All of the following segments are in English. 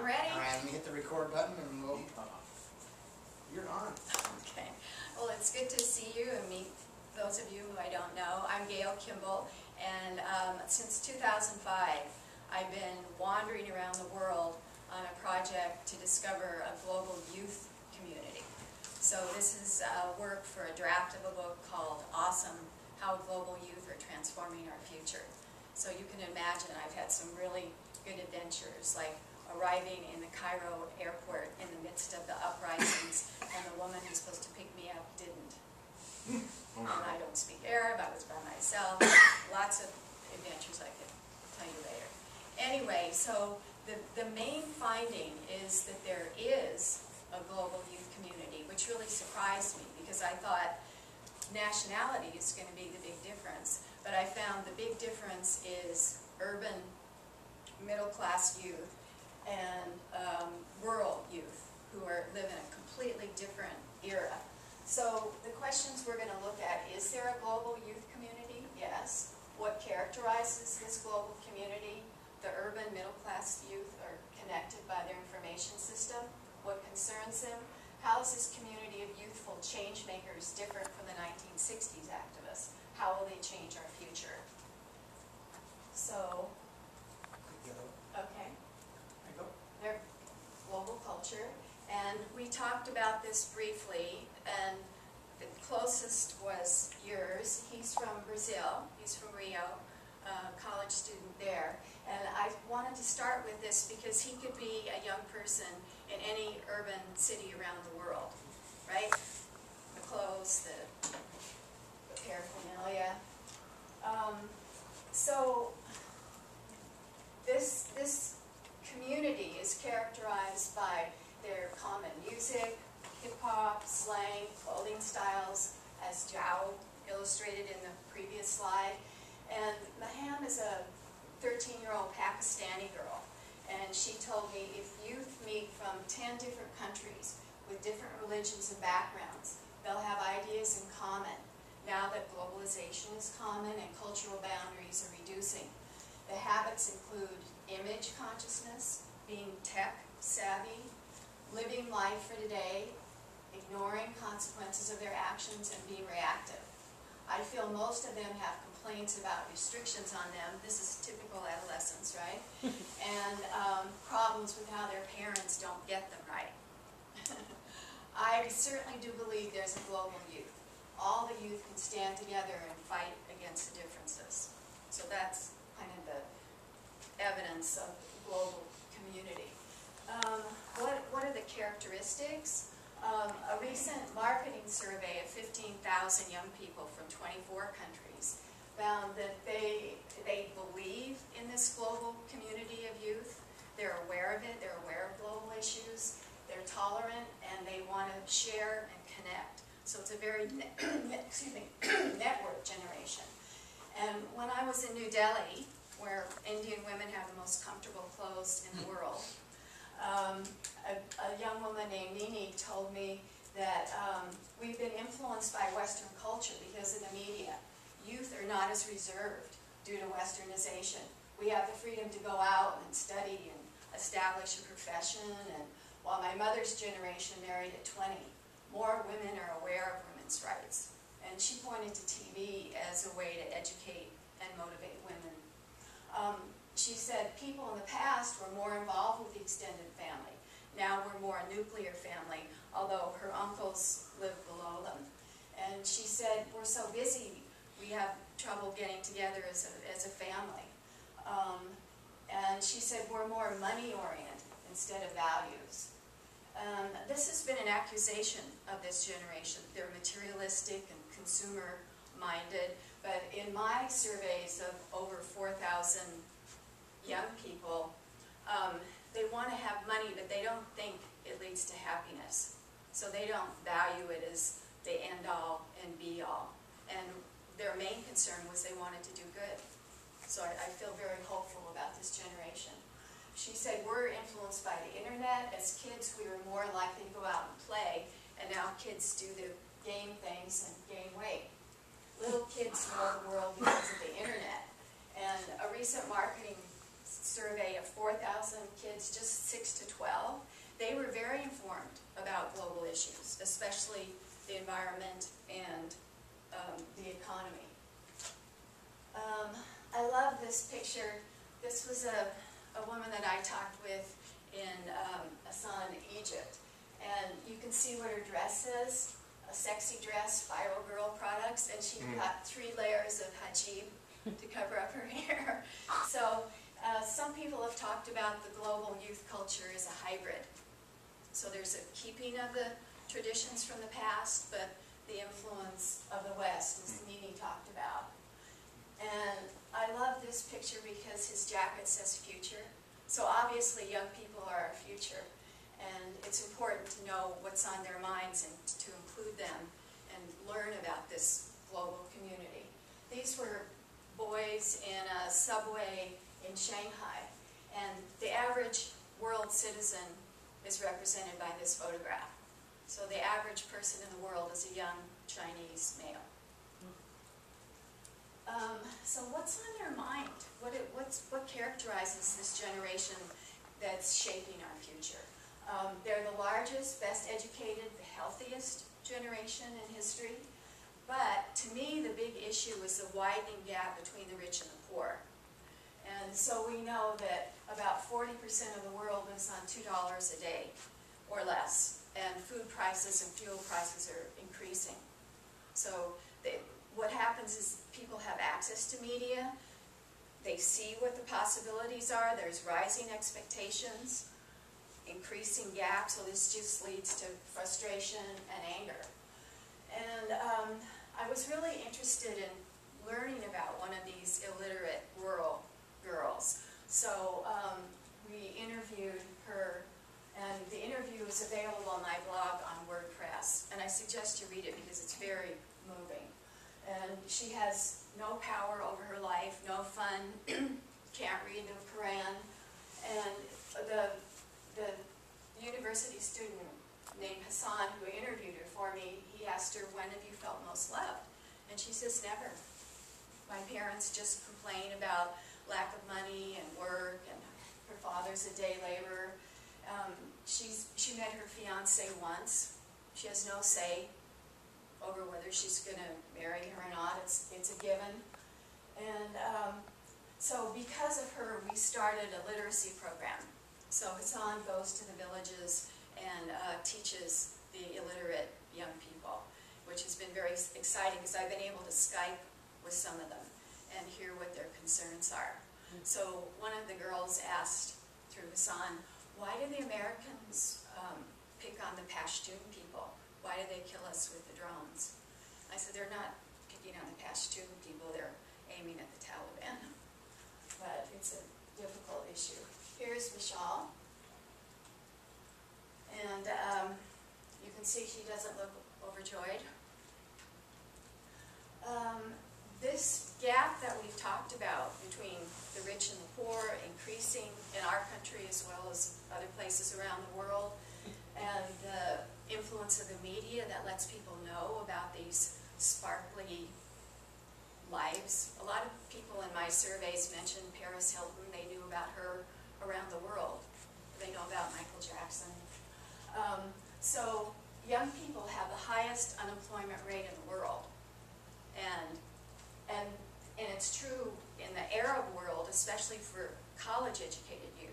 I'm ready. All right, let me hit the record button and we'll... You're on. Okay. Well, it's good to see you and meet those of you who I don't know. I'm Gayle Kimball, and since 2005, I've been wandering around the world on a project to discover a global youth community. So this is work for a draft of a book called Awesome: How Global Youth Are Transforming Our Future. So you can imagine I've had some really good adventures, like arriving in the Cairo airport in the midst of the uprisings, and the woman who's supposed to pick me up didn't. And I don't speak Arab, I was by myself. Lots of adventures I could tell you later. Anyway, so the main finding is that there is a global youth community, which really surprised me because I thought nationality is going to be the big difference. But I found the big difference is urban middle-class youth and rural youth who live in a completely different era. So the questions we're going to look at: is there a global youth community? Yes. What characterizes this global community? The urban middle-class youth are connected by their information system. What concerns them? How is this community of youthful change makers different from the 1960s activists? How will they change our future? So, okay. Their global culture. And we talked about this briefly, and the closest was yours. He's from Brazil. He's from Rio, college student there. And I wanted to start with this because he could be a young person in any urban city around the world, right? The clothes, the paraphernalia. So this community is characterized by their common music, hip-hop, slang, clothing styles, as Zhao illustrated in the previous slide. And Maham is a 13-year-old Pakistani girl, and she told me if youth meet from 10 different countries with different religions and backgrounds, they'll have ideas in common. Now that globalization is common and cultural boundaries are reducing, the habits include image consciousness, being tech savvy, living life for today, ignoring consequences of their actions, and being reactive. I feel most of them have complaints about restrictions on them. This is typical adolescence, right? And problems with how their parents don't get them right. I certainly do believe there's a global youth. All the youth can stand together and fight against the differences. So that's kind of the evidence of global community. What are the characteristics? A recent marketing survey of 15,000 young people from 24 countries found that they believe in this global community of youth. They're aware of it, they're aware of global issues, they're tolerant, and they want to share and connect. So it's a very network generation. And when I was in New Delhi, where Indian women have the most comfortable clothes in the world, a young woman named Nini told me that we've been influenced by Western culture because of the media. Youth are not as reserved due to Westernization. We have the freedom to go out and study and establish a profession, and while my mother's generation married at 20, more women are aware of women's rights. And she pointed to TV as a way to educate and motivate women. She said people in the past were more involved with the extended family. Now we're more a nuclear family, although her uncles live below them. And she said we're so busy, we have trouble getting together as a family. And she said we're more money-oriented instead of values. This has been an accusation of this generation. They're materialistic and consumer-minded, but in my surveys of over 4,000 young people, they want to have money, but they don't think it leads to happiness. So they don't value it as the end-all and be-all. And their main concern was they wanted to do good. So I feel very hopeful about this generation. She said we're influenced by the internet. As kids, we were more likely to go out and play, and now kids do the game things and gain weight. Little kids know the world because of the internet. And a recent marketing survey of 4,000 kids, just 6 to 12, they were very informed about global issues, especially the environment and the economy. I love this picture. This was a woman that I talked with in Asan, Egypt. And you can see what her dress is, a sexy dress, Viral Girl products, and she got 3 layers of hijab to cover up her hair. So some people have talked about the global youth culture as a hybrid. So there's a keeping of the traditions from the past, but the influence of the West, as Nini talked about. And I love this picture because his jacket says future. So obviously young people are our future. And it's important to know what's on their minds and to include them and learn about this global community. These were boys in a subway in Shanghai. And the average world citizen is represented by this photograph. So the average person in the world is a young Chinese male. So what's on their mind? What characterizes this generation that's shaping our future? They're the largest, best educated, the healthiest generation in history. But to me, the big issue is the widening gap between the rich and the poor. And so we know that about 40% of the world lives on $2 a day or less. And food prices and fuel prices are increasing. So what happens is people have access to media. They see what the possibilities are. There's rising expectations, increasing gaps. So this just leads to frustration and anger. And I was really interested in learning about one of these illiterate rural girls. So we interviewed her. And the interview is available on my blog on WordPress. And I suggest you read it because it's very moving. And she has no power over her life, no fun, can't read the Quran. And the university student named Hassan, who interviewed her for me, he asked her, when have you felt most loved? And she says, never. My parents just complain about lack of money and work, and her father's a day laborer. She met her fiance once. She has no say over whether she's going to marry him or not. It's a given. And so because of her, we started a literacy program. So Hassan goes to the villages and teaches the illiterate young people, which has been very exciting because I've been able to Skype with some of them and hear what their concerns are. So one of the girls asked through Hassan, why do the Americans pick on the Pashtun people? Why do they kill us with the drones? I said, they're not picking on the Pashtun people, they're aiming at the Taliban. But it's a difficult issue. Here's Vishal. And you can see she doesn't look overjoyed. This gap that we've talked about between the rich and the poor, increasing in our country as well as other places around the world, and the influence of the media that lets people know about these sparkly lives. A lot of people in my surveys mentioned Paris Hilton. They knew about her around the world. They know about Michael Jackson. So young people have the highest unemployment rate in the world. And it's true in the Arab world, especially for college-educated youth.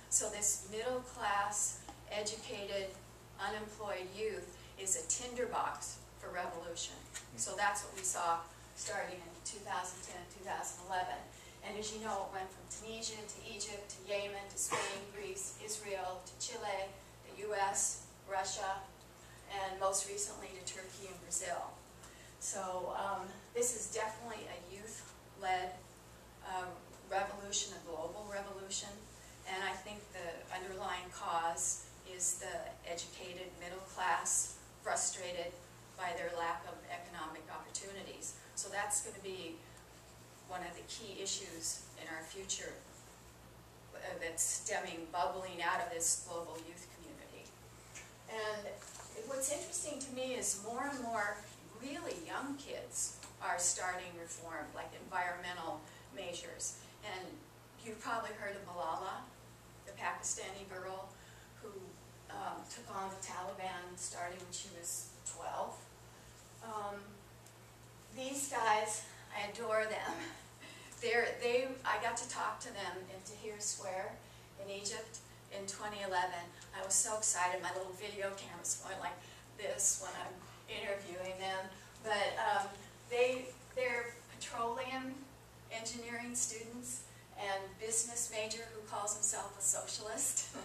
So this middle-class, educated, unemployed youth is a tinderbox for revolution. So that's what we saw starting in 2010, 2011. And as you know, it went from Tunisia to Egypt to Yemen to Spain, Greece, Israel to Chile, the US, Russia, and most recently to Turkey and Brazil. So this is definitely a youth-led revolution, a global revolution, and I think the underlying cause is the educated middle class frustrated by their lack of economic opportunities. So that's going to be one of the key issues in our future that's stemming, bubbling out of this global youth community. And what's interesting to me is more and more really young kids are starting reform, like environmental measures. And you've probably heard of Malala, the Pakistani girl who took on the Taliban starting when she was 12. These guys, I adore them. I got to talk to them in Tahrir Square in Egypt in 2011. I was so excited. My little video camera's going like this when I'm interviewing them. But they're petroleum engineering students and business major who calls himself a socialist.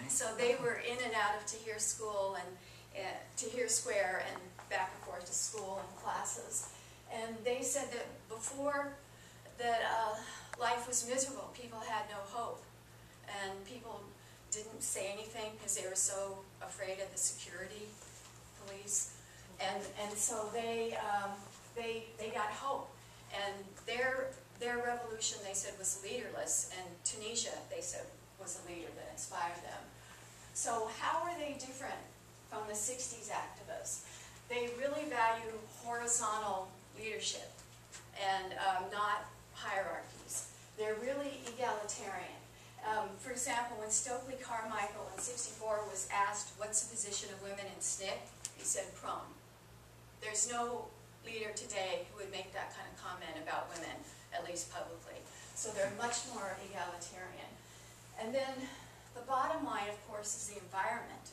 So they were in and out of Tahrir School and Tahrir Square and back and forth to school and classes. And they said that before that life was miserable. People had no hope. And people didn't say anything because they were so afraid of the security police. And so they got hope. And their revolution, they said, was leaderless. And Tunisia, they said, was a leader that inspired them. So how are they different from the 60s activists? They really value horizontal leadership and not hierarchies. They're really egalitarian. For example, when Stokely Carmichael in '64 was asked, what's the position of women in SNCC, he said, prone. There's no leader today who would make that kind of comment about women, at least publicly. So they're much more egalitarian. And then the bottom line, of course, is the environment.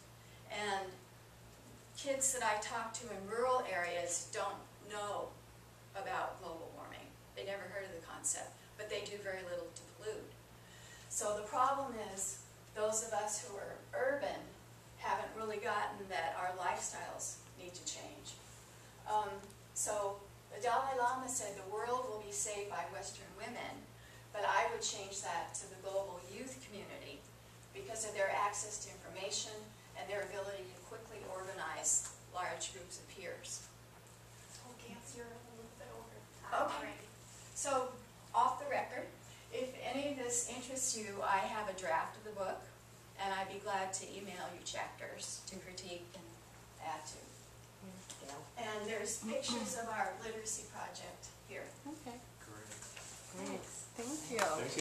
And kids that I talk to in rural areas don't know about global warming. They never heard of the concept, but they do very little to pollute. So the problem is, those of us who are urban haven't really gotten that our lifestyles need to change. So the Dalai Lama said the world will be saved by Western women, but I would change that to the global youth community because of their access to information and their ability to quickly organize large groups of peers. Okay, you're a little bit over. Okay. So, off the record, if any of this interests you, I have a draft of the book, and I'd be glad to email you chapters to critique and add to. Yeah. And there's pictures of our literacy project here. Okay. Great. Thanks. Thank you. Thank you.